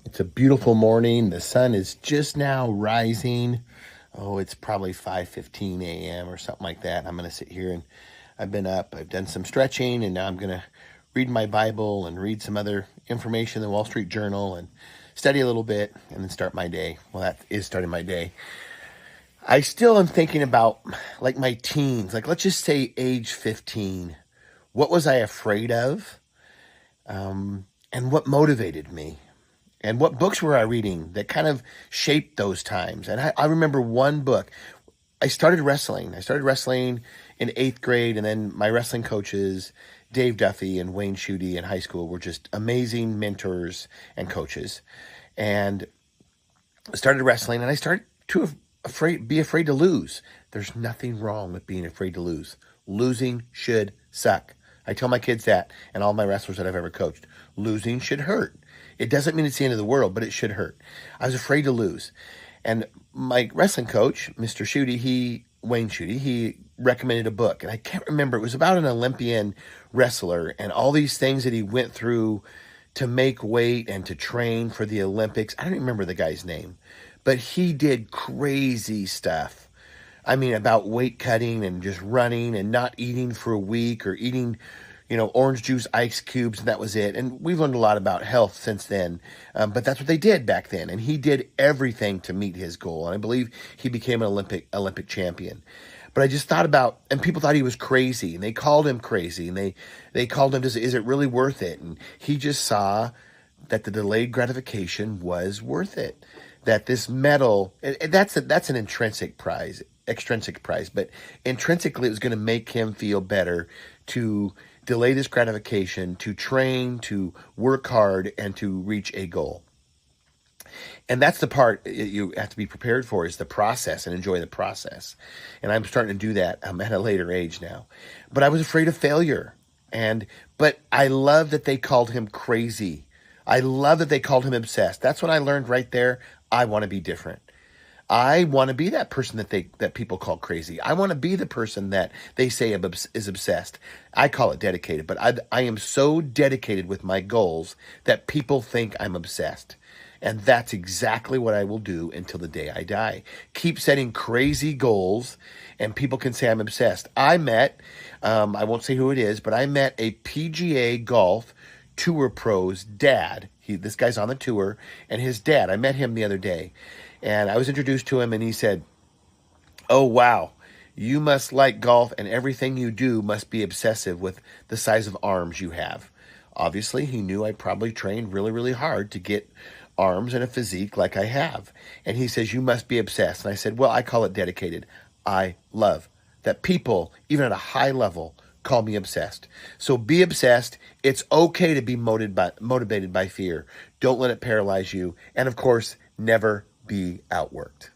It's a beautiful morning. The sun is just now rising. Oh, it's probably 5:15 a.m. or something like that. I'm going to sit here and I've been up. I've done some stretching and now I'm going to read my Bible and read some other information in the Wall Street Journal and study a little bit and then start my day. Well, that is starting my day. I still am thinking about like my teens, like let's just say age 15. What was I afraid of? And what motivated me? And what books were I reading that kind of shaped those times? And I remember one book. I started wrestling. I started wrestling in eighth grade, and then my wrestling coaches, Dave Duffy and Wayne Schutte in high school, were just amazing mentors and coaches. And I started wrestling, and I started to be afraid to lose. There's nothing wrong with being afraid to lose. Losing should suck. I tell my kids that, and all my wrestlers that I've ever coached. Losing should hurt. It doesn't mean it's the end of the world, but it should hurt. I was afraid to lose. And my wrestling coach, Mr. Schutte, Wayne Schutte, he recommended a book. And I can't remember. It was about an Olympian wrestler and all these things that he went through to make weight and to train for the Olympics. I don't remember the guy's name, but he did crazy stuff. I mean, about weight cutting and just running and not eating for a week or eating, orange juice, ice cubes, and that was it. And we've learned a lot about health since then, but that's what they did back then. And he did everything to meet his goal. And I believe he became an Olympic champion. But I just thought about, and people thought he was crazy, and they called him crazy, and they called him, is it really worth it? And he just saw that the delayed gratification was worth it. That this medal, that's an extrinsic prize, but intrinsically it was going to make him feel better to delay this gratification, to train, to work hard, and to reach a goal. And that's the part you have to be prepared for, is the process and enjoy the process. And I'm starting to do that. I'm at a later age now. But I was afraid of failure. But I love that they called him crazy. I love that they called him obsessed. That's what I learned right there. I want to be different. I want to be that person that people call crazy. I want to be the person that they say is obsessed. I call it dedicated, but I am so dedicated with my goals that people think I'm obsessed. And that's exactly what I will do until the day I die. Keep setting crazy goals, and people can say I'm obsessed. I won't say who it is, but I met a PGA golf tour pro's dad. This guy's on the tour, and his dad, I met him the other day. And I was introduced to him, and he said, "Oh, wow, you must like golf, and everything you do must be obsessive with the size of arms you have." Obviously, he knew I probably trained really, really hard to get arms and a physique like I have. And he says, "You must be obsessed." And I said, "Well, I call it dedicated." I love that people, even at a high level, call me obsessed. So be obsessed. It's okay to be motivated by fear. Don't let it paralyze you. And of course, never be outworked.